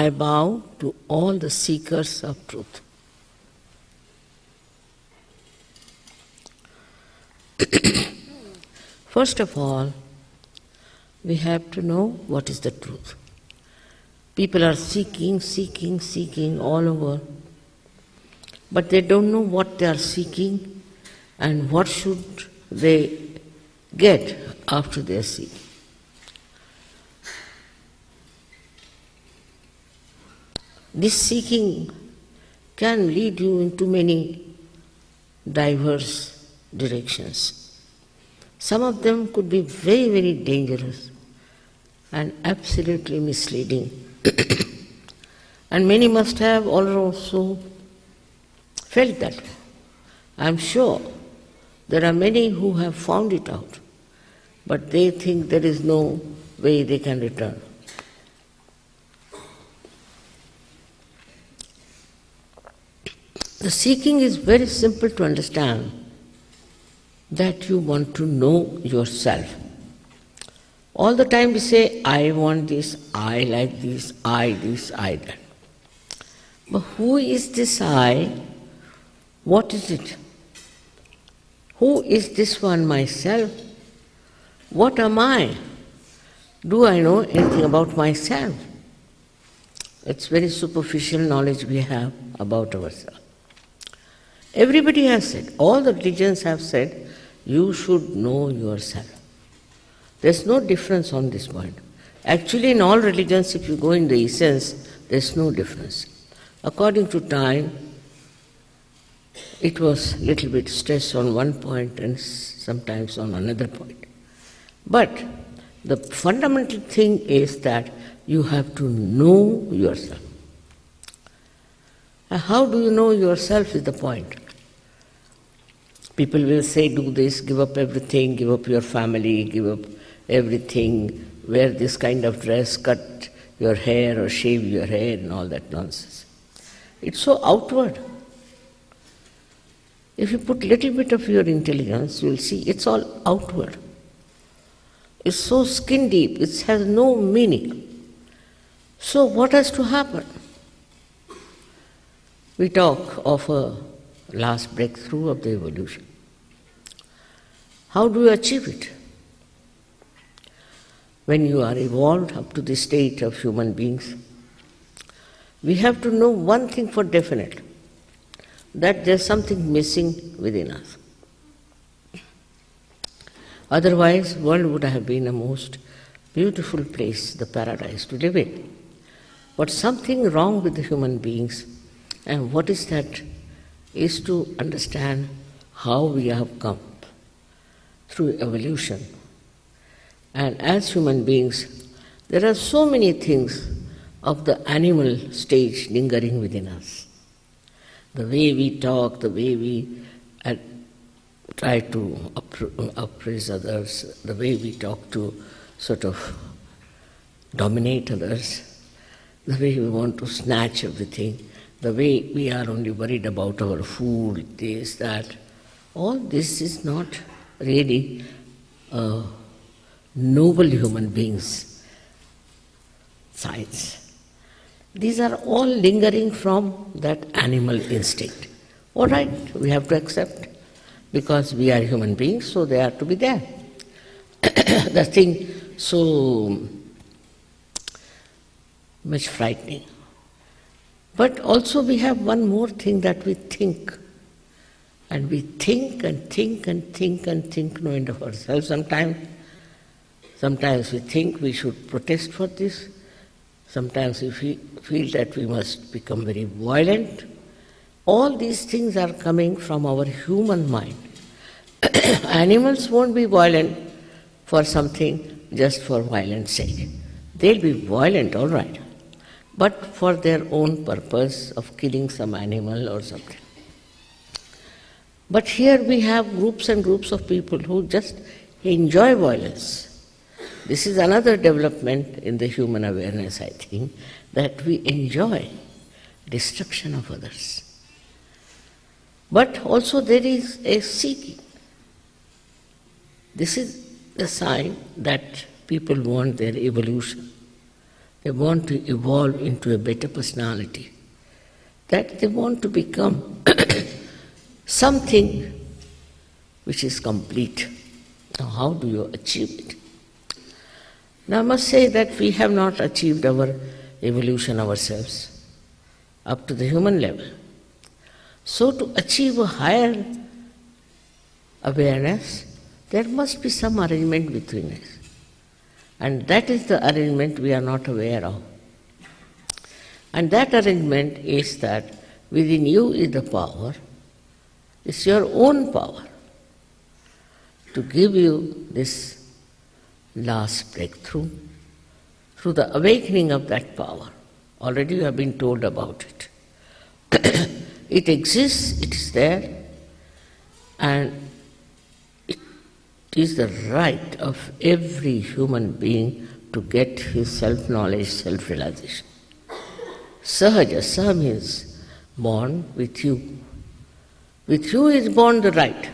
I bow to all the seekers of truth. First of all, we have to know what is the truth. People are seeking all over, but they don't know what they are seeking and what should they get after they are seeking. This seeking can lead you into many diverse directions. Some of them could be very, very dangerous and absolutely misleading. And many must have also felt that way. I'm sure there are many who have found it out, but they think there is no way they can return. The seeking is very simple to understand, that you want to know yourself. All the time we say, I want this, I like this, I that. But who is this I? What is it? Who is this one myself? What am I? Do I know anything about myself? It's very superficial knowledge we have about ourselves. Everybody has said, all the religions have said, you should know yourself. There's no difference on this point. Actually, in all religions, if you go in the essence, there's no difference. According to time, it was a little bit stressed on one point and sometimes on another point. But the fundamental thing is that you have to know yourself. How do you know yourself is the point. People will say, do this, give up everything, give up your family, give up everything, wear this kind of dress, cut your hair or shave your hair and all that nonsense. It's so outward. If you put little bit of your intelligence, you'll see it's all outward. It's so skin deep, it has no meaning. So what has to happen? We talk of a last breakthrough of the evolution. How do you achieve it? When you are evolved up to the state of human beings, we have to know one thing for definite, that there's something missing within us. Otherwise, the world would have been a most beautiful place, the paradise to live in. But something wrong with the human beings, and what is that? Is to understand how we have come through evolution. And as human beings, there are so many things of the animal stage lingering within us. The way we talk, the way we try to appraise others, the way we talk to sort of dominate others, the way we want to snatch everything, the way we are only worried about our food, this, that, all this is not really noble human beings' sides. These are all lingering from that animal instinct. All right, we have to accept, because we are human beings, so they are to be there. The thing so much frightening. But also we have one more thing, that we think. And we think and think and think and think, no end of ourselves sometimes. Sometimes we think we should protest for this. Sometimes we feel that we must become very violent. All these things are coming from our human mind. Animals won't be violent for something just for violence sake. They'll be violent, all right, but for their own purpose of killing some animal or something. But here we have groups and groups of people who just enjoy violence. This is another development in the human awareness, I think, that we enjoy destruction of others. But also there is a seeking. This is the sign that people want their evolution. They want to evolve into a better personality. That they want to become something which is complete. Now, how do you achieve it? Now, I must say that we have not achieved our evolution ourselves up to the human level. So, to achieve a higher awareness, there must be some arrangement between us. And that is the arrangement we are not aware of. And that arrangement is that within you is the power, it's your own power to give you this last breakthrough through the awakening of that power. Already you have been told about it. It exists, it is there, and it is the right of every human being to get his self-knowledge, self-realization. Sahaja, Sah means born with you. With you is born the right.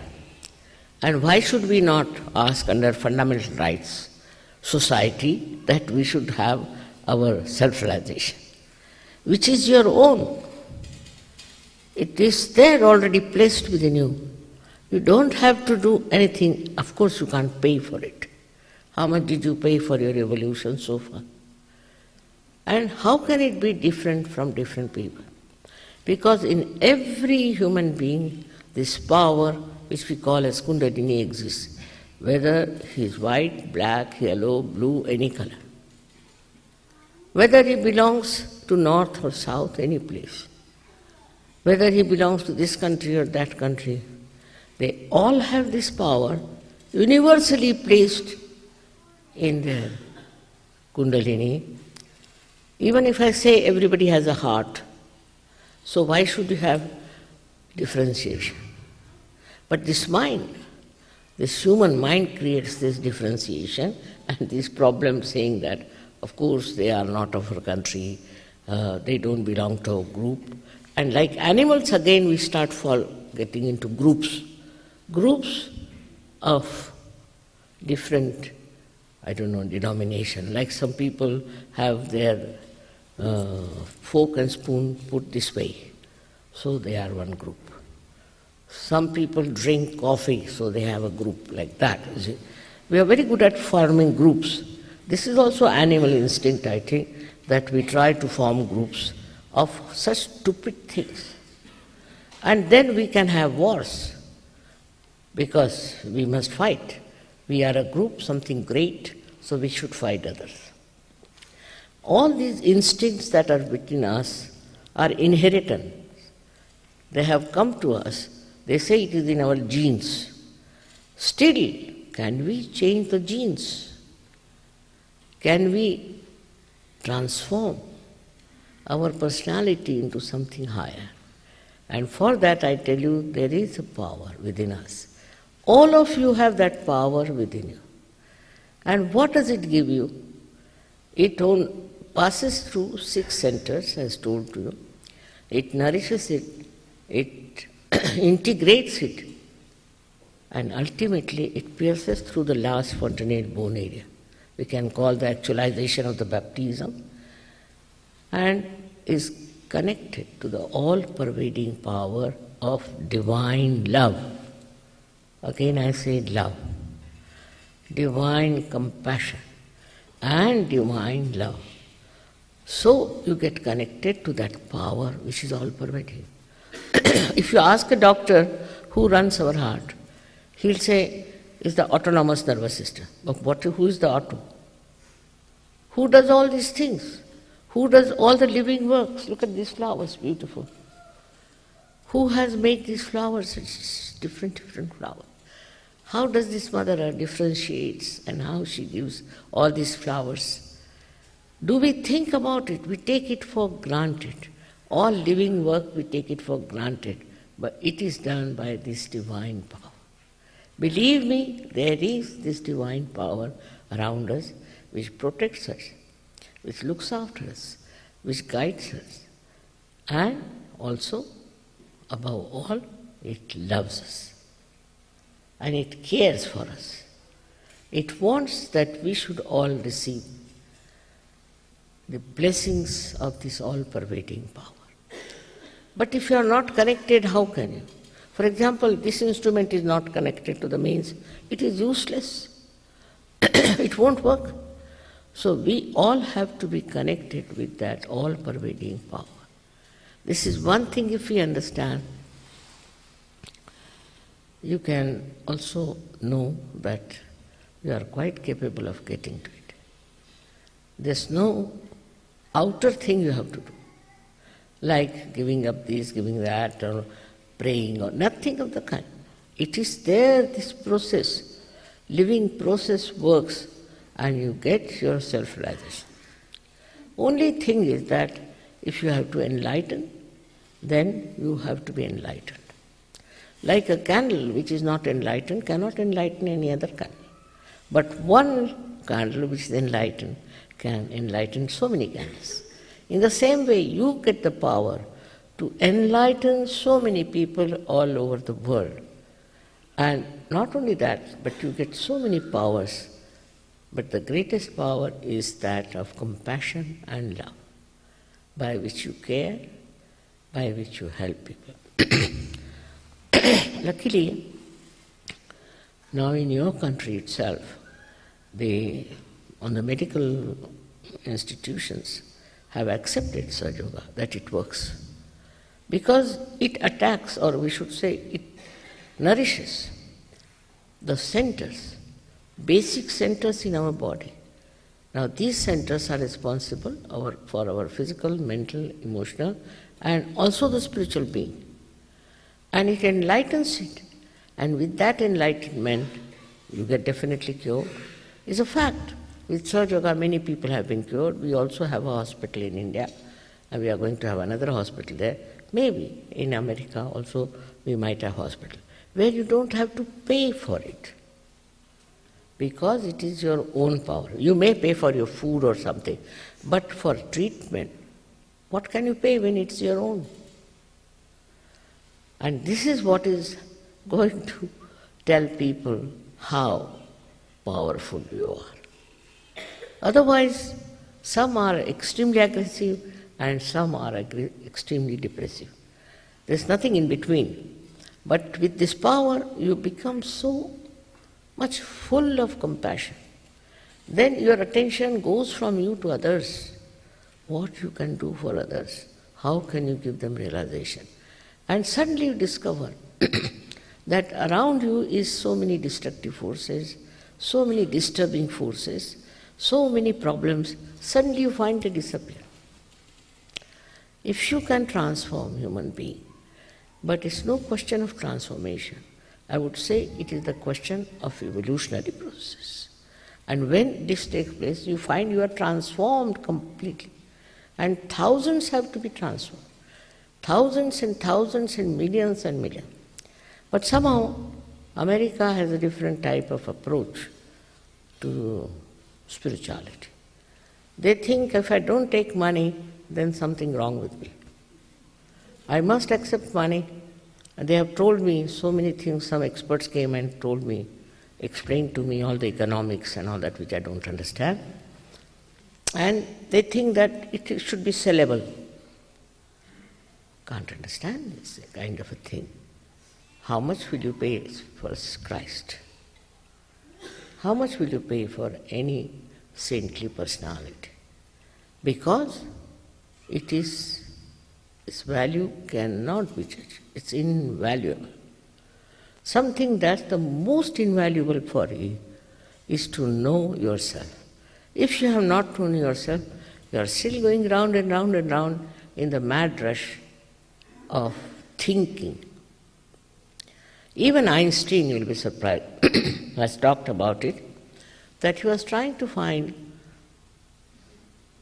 And why should we not ask under fundamental rights society that we should have our self-realization, which is your own? It is there already placed within you. You don't have to do anything. Of course, you can't pay for it. How much did you pay for your evolution so far? And how can it be different from different people? Because in every human being, this power, which we call as Kundalini, exists, whether he is white, black, yellow, blue, any color. Whether he belongs to north or south, any place. Whether he belongs to this country or that country, they all have this power universally placed in their Kundalini. Even if I say everybody has a heart, so why should you have differentiation? But this mind, this human mind creates this differentiation and this problem saying that, of course, they are not of our country, they don't belong to a group. And like animals, again, we start getting into groups. Groups of different, denomination. Like some people have their fork and spoon put this way, so they are one group. Some people drink coffee, so they have a group like that. We are very good at forming groups. This is also animal instinct, I think, that we try to form groups of such stupid things. And then we can have wars, because we must fight. We are a group, something great, so we should fight others. All these instincts that are within us are inheritance. They have come to us. They say it is in our genes. Still, can we change the genes? Can we transform our personality into something higher? And for that, I tell you, there is a power within us. All of you have that power within you. And what does it give you? It passes through 6 centers, as told to you. It nourishes it, it integrates it, and ultimately it pierces through the last fontanelle bone area. We can call the actualization of the baptism, and is connected to the all-pervading power of divine love. Again I say love. Divine compassion and divine love. So you get connected to that power which is all-pervading. If you ask a doctor who runs our heart, he'll say, it's the autonomous nervous system. But who is the auto? Who does all these things? Who does all the living works? Look at these flowers, beautiful. Who has made these flowers? It's different flowers. How does this mother earth differentiates and how she gives all these flowers? Do we think about it? We take it for granted. All living work, we take it for granted. But it is done by this divine power. Believe me, there is this divine power around us which protects us, which looks after us, which guides us. And also, above all, it loves us. And it cares for us. It wants that we should all receive the blessings of this all-pervading power. But if you are not connected, how can you? For example, this instrument is not connected to the mains. It is useless. It won't work. So we all have to be connected with that all-pervading power. This is one thing if we understand. You can also know that you are quite capable of getting to it. There's no outer thing you have to do, like giving up this, giving that, or praying, or nothing of the kind. It is there, this process, living process works, and you get your self-realization. Only thing is that if you have to enlighten, then you have to be enlightened. Like a candle which is not enlightened cannot enlighten any other candle. But one candle which is enlightened can enlighten so many candles. In the same way, you get the power to enlighten so many people all over the world. And not only that, but you get so many powers. But the greatest power is that of compassion and love, by which you care, by which you help people. Luckily, now in your country itself, on the medical institutions have accepted Sahaja Yoga, that it works. Because it attacks, or we should say, it nourishes the centers, basic centers in our body. Now these centers are responsible for our physical, mental, emotional, and also the spiritual being. And it enlightens it. And with that enlightenment, you get definitely cured. It's a fact. With Sahaja Yoga, many people have been cured. We also have a hospital in India, and we are going to have another hospital there. Maybe in America also we might have a hospital, where you don't have to pay for it, because it is your own power. You may pay for your food or something, but for treatment, what can you pay when it's your own? And this is what is going to tell people how powerful you are. Otherwise, some are extremely aggressive and some are extremely depressive. There's nothing in between. But with this power, you become so much full of compassion. Then your attention goes from you to others. What you can do for others. How can you give them realization? And suddenly you discover that around you is so many destructive forces, so many disturbing forces, so many problems. Suddenly you find they disappear. If you can transform human being, but it's no question of transformation. I would say it is the question of evolutionary process. And when this takes place, you find you are transformed completely. And thousands have to be transformed. Thousands and thousands and millions. But somehow, America has a different type of approach to spirituality. They think if I don't take money, then something wrong with me. I must accept money. And they have told me so many things. Some experts came and told me, explained to me all the economics and all that which I don't understand. And they think that it should be sellable. Can't understand this kind of a thing. How much will you pay for Christ? How much will you pay for any saintly personality? Because its value cannot be judged. It's invaluable. Something that's the most invaluable for you is to know yourself. If you have not known yourself, you are still going round and round and round in the mad rush of thinking. Even Einstein, you'll be surprised, has talked about it, that he was trying to find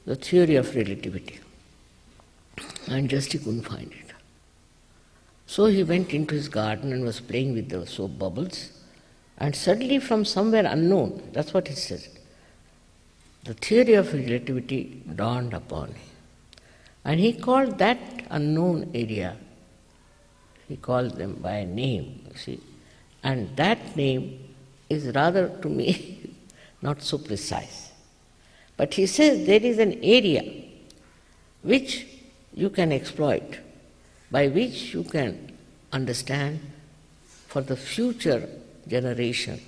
the theory of relativity, and just he couldn't find it. So he went into his garden and was playing with the soap bubbles, and suddenly from somewhere unknown, that's what he says, the theory of relativity dawned upon him. And he called that unknown area, he called them by a name, you see. And that name is rather, to me, not so precise. But he says there is an area which you can exploit, by which you can understand for the future generation,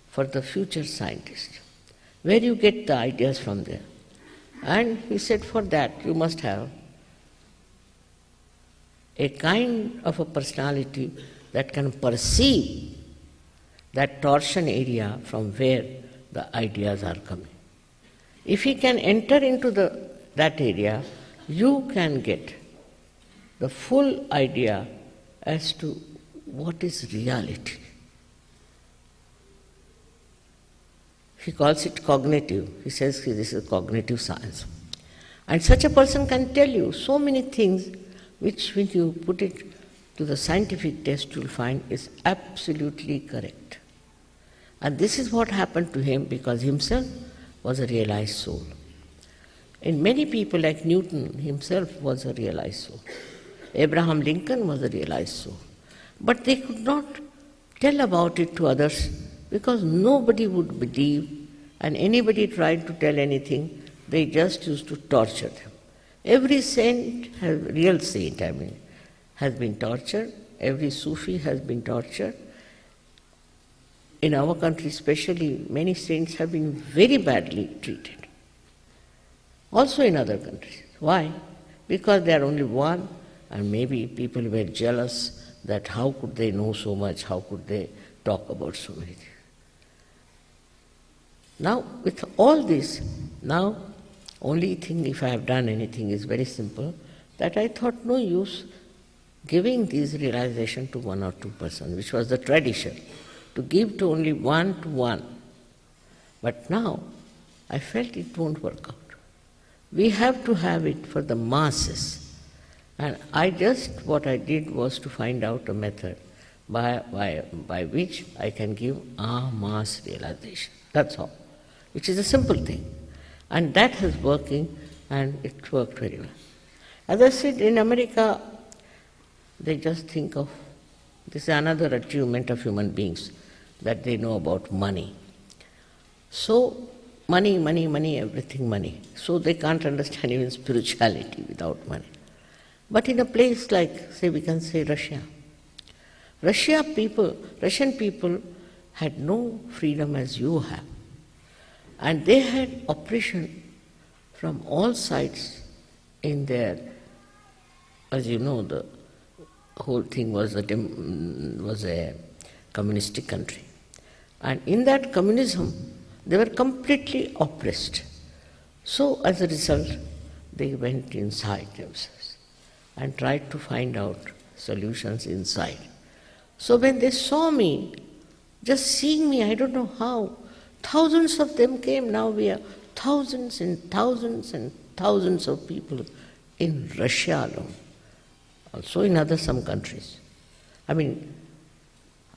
for the future scientist. Where you get the ideas from there? And he said for that you must have a kind of a personality that can perceive that torsion area from where the ideas are coming. If he can enter into that area, you can get the full idea as to what is reality. He calls it cognitive. He says this is cognitive science. And such a person can tell you so many things which, when you put it to the scientific test, you'll find is absolutely correct. And this is what happened to him, because himself was a realized soul. And many people like Newton himself was a realized soul. Abraham Lincoln was a realized soul. But they could not tell about it to others because nobody would believe, and anybody tried to tell anything, they just used to torture them. Every saint, real saint has been tortured. Every Sufi has been tortured. In our country especially, many saints have been very badly treated. Also in other countries. Why? Because they are only one, and maybe people were jealous that how could they know so much, how could they talk about so many things. Now, with all this, now only thing, if I have done anything, is very simple, that I thought no use giving these realization to one or two persons, which was the tradition, to give to only one to one. But now I felt it won't work out. We have to have it for the masses. And what I did was to find out a method by which I can give a mass realization. That's all. Which is a simple thing. And that is working, and it worked very well. As I said, in America, they just think of, this is another achievement of human beings, that they know about money. So, money, everything money. So they can't understand even spirituality without money. But in a place like, say, we can say Russia. Russian people had no freedom as you have. And they had oppression from all sides in their, as you know, the whole thing was a communistic country. And in that communism, they were completely oppressed. So as a result, they went inside themselves and tried to find out solutions inside. So when they saw me, just seeing me, I don't know how, thousands of them came. Now we have thousands and thousands and thousands of people in Russia alone, also in some countries. When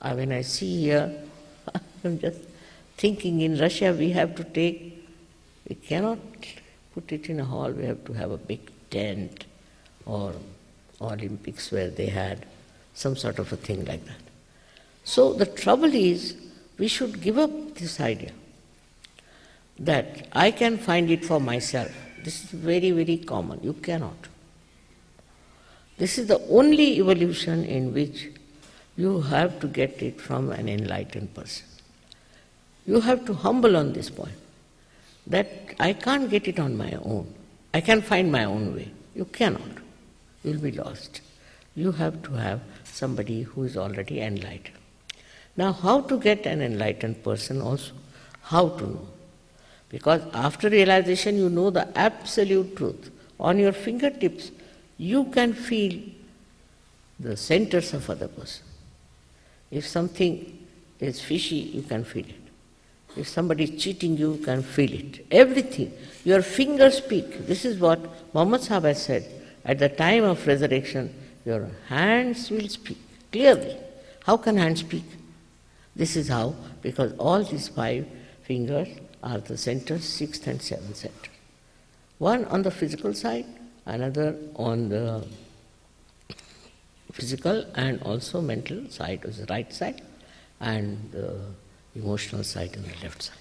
I see here, I'm just thinking in Russia we cannot put it in a hall, we have to have a big tent or Olympics where they had some sort of a thing like that. So the trouble is, we should give up this idea that I can find it for myself. This is very, very common. You cannot. This is the only evolution in which you have to get it from an enlightened person. You have to humble on this point, that I can't get it on my own. I can find my own way. You cannot. You'll be lost. You have to have somebody who is already enlightened. Now, how to get an enlightened person also? How to know? Because after realization, you know the absolute truth. On your fingertips, you can feel the centers of other person. If something is fishy, you can feel it. If somebody is cheating you, you can feel it. Everything. Your fingers speak. This is what Muhammad Sahib has said. At the time of resurrection, your hands will speak clearly. How can hands speak? This is how, because all these 5 fingers are the centers, 6th and 7th center. One on the physical side, another on the physical and also mental side, is the right side, and the emotional side on the left side.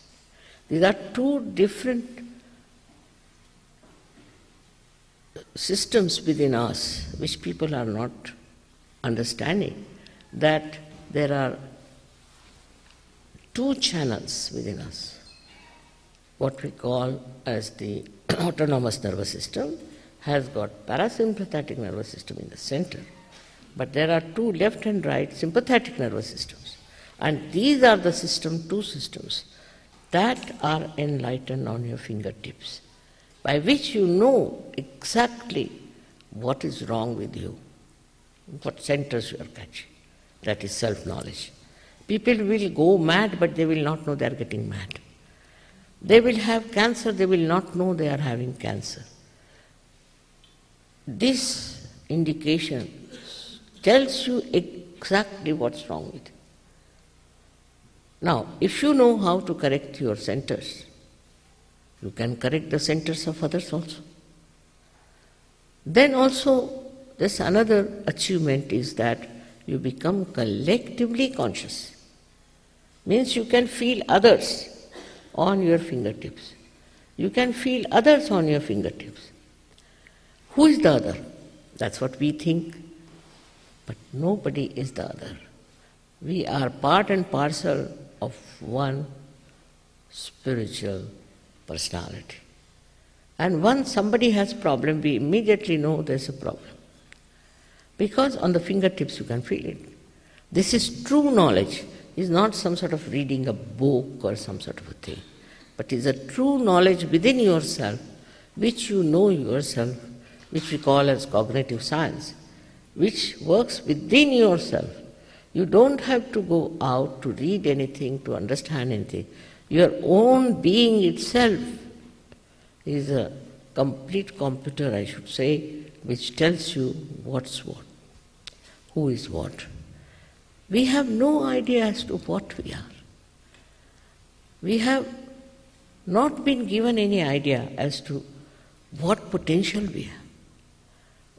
These are 2 different systems within us which people are not understanding, that there are two channels within us, what we call as the autonomous nervous system has got parasympathetic nervous system in the center, but there are two left and right sympathetic nervous systems, and these are the two systems that are enlightened on your fingertips, by which you know exactly what is wrong with you, what centers you are catching. That is self-knowledge. People will go mad, but they will not know they are getting mad. They will have cancer, they will not know they are having cancer. This indication tells you exactly what's wrong with you. Now, if you know how to correct your centers, you can correct the centers of others also. Then also, there's another achievement is that you become collectively conscious. Means you can feel others on your fingertips. You can feel others on your fingertips. Who is the other? That's what we think. But nobody is the other. We are part and parcel of one spiritual personality. And once somebody has problem, we immediately know there's a problem. Because on the fingertips you can feel it. This is true knowledge. It's not some sort of reading a book or some sort of a thing. But it's a true knowledge within yourself, which you know yourself, which we call as cognitive science, which works within yourself. You don't have to go out to read anything, to understand anything. Your own being itself is a complete computer, I should say, which tells you what's what, who is what. We have no idea as to what we are. We have not been given any idea as to what potential we have.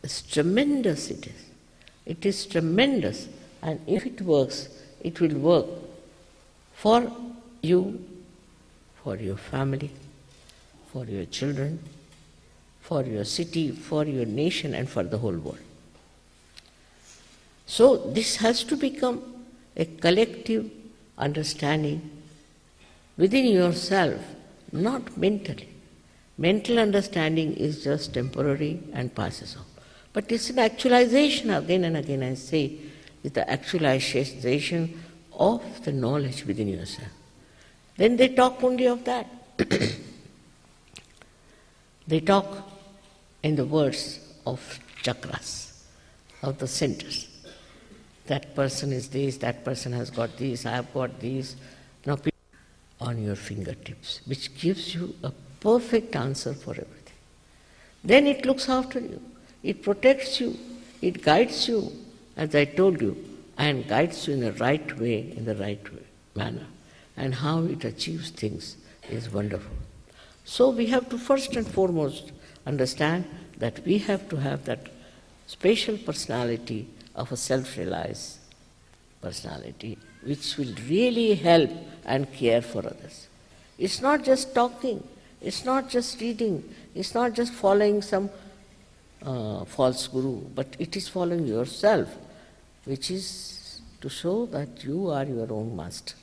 It's tremendous it is. It is tremendous. And if it works, it will work for you, for your family, for your children, for your city, for your nation, and for the whole world. So this has to become a collective understanding within yourself, not mentally. Mental understanding is just temporary and passes off. But it's an actualization, again and again I say, it's the actualization of the knowledge within yourself. Then they talk only of that. They talk in the words of chakras, of the centers. That person is this, that person has got this, I have got this. Now, on your fingertips, which gives you a perfect answer for everything. Then it looks after you, it protects you, it guides you, as I told you, and guides you in the right way, manner. And how it achieves things is wonderful. So we have to first and foremost understand that we have to have that spatial personality of a self-realized personality, which will really help and care for others. It's not just talking, it's not just reading, it's not just following some false guru, but it is following yourself, which is to show that you are your own master.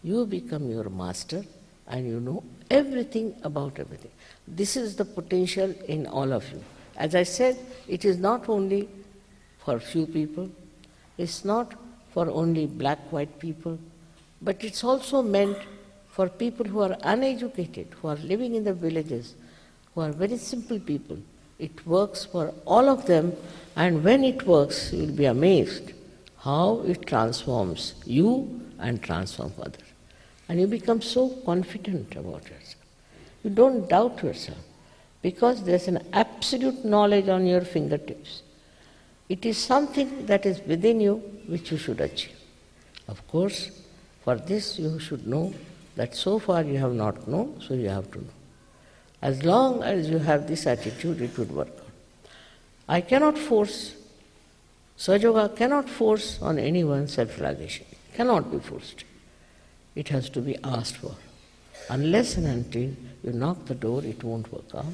You become your master and you know everything about everything. This is the potential in all of you. As I said, it is not only for few people, it's not for only black-white people, but it's also meant for people who are uneducated, who are living in the villages, who are very simple people. It works for all of them, and when it works, you will be amazed how it transforms you and transforms others. And you become so confident about yourself. You don't doubt yourself, because there's an absolute knowledge on your fingertips. It is something that is within you which you should achieve. Of course, for this you should know that so far you have not known, so you have to know. As long as you have this attitude, it would work out. I cannot force, Sahaja Yoga cannot force on anyone self-realization. It cannot be forced. It has to be asked for. Unless and until you knock the door, it won't work out.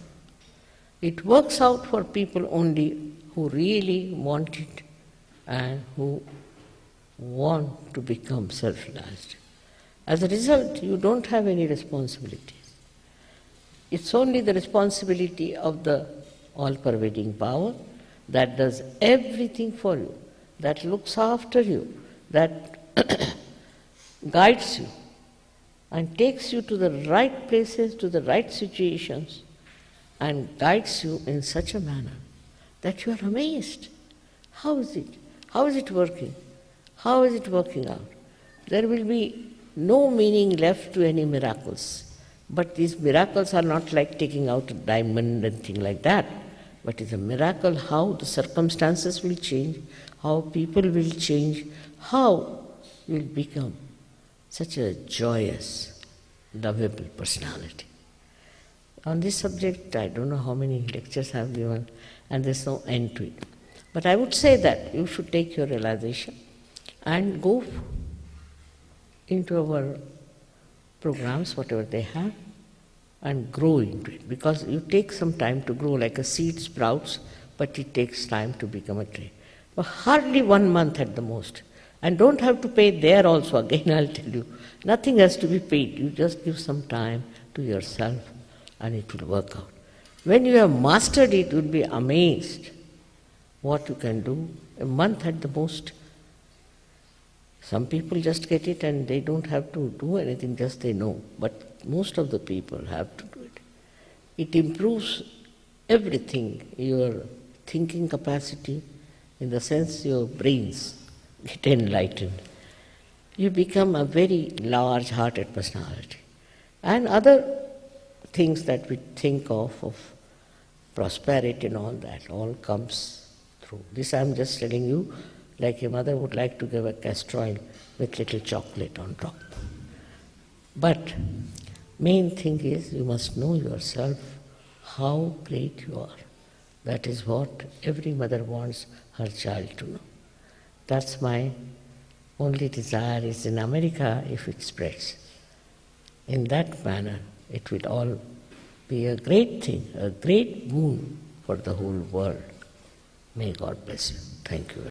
It works out for people only who really want it and who want to become self-realized. As a result, you don't have any responsibilities. It's only the responsibility of the all-pervading power that does everything for you, that looks after you, that guides you and takes you to the right places, to the right situations, and guides you in such a manner that you are amazed. How is it? How is it working? How is it working out? There will be no meaning left to any miracles. But these miracles are not like taking out a diamond and things like that. But it's a miracle how the circumstances will change, how people will change, how you will become such a joyous, lovable personality. On this subject, I don't know how many lectures I have given, and there's no end to it. But I would say that you should take your realization and go into our programs, whatever they have, and grow into it. Because you take some time to grow, like a seed sprouts, but it takes time to become a tree. But hardly 1 month at the most. And don't have to pay there also, again I'll tell you. Nothing has to be paid. You just give some time to yourself and it will work out. When you have mastered it, you'll be amazed what you can do. A month at the most. Some people just get it and they don't have to do anything, just they know. But most of the people have to do it. It improves everything, your thinking capacity, in the sense your brains get enlightened. You become a very large-hearted personality. And other things that we think of prosperity and all that, all comes through. This I'm just telling you, like a mother would like to give a castor oil with little chocolate on top. But main thing is you must know yourself how great you are. That is what every mother wants her child to know. That's my only desire is in America, if it spreads in that manner, it will all be a great thing, a great boon for the whole world. May God bless you. Thank you.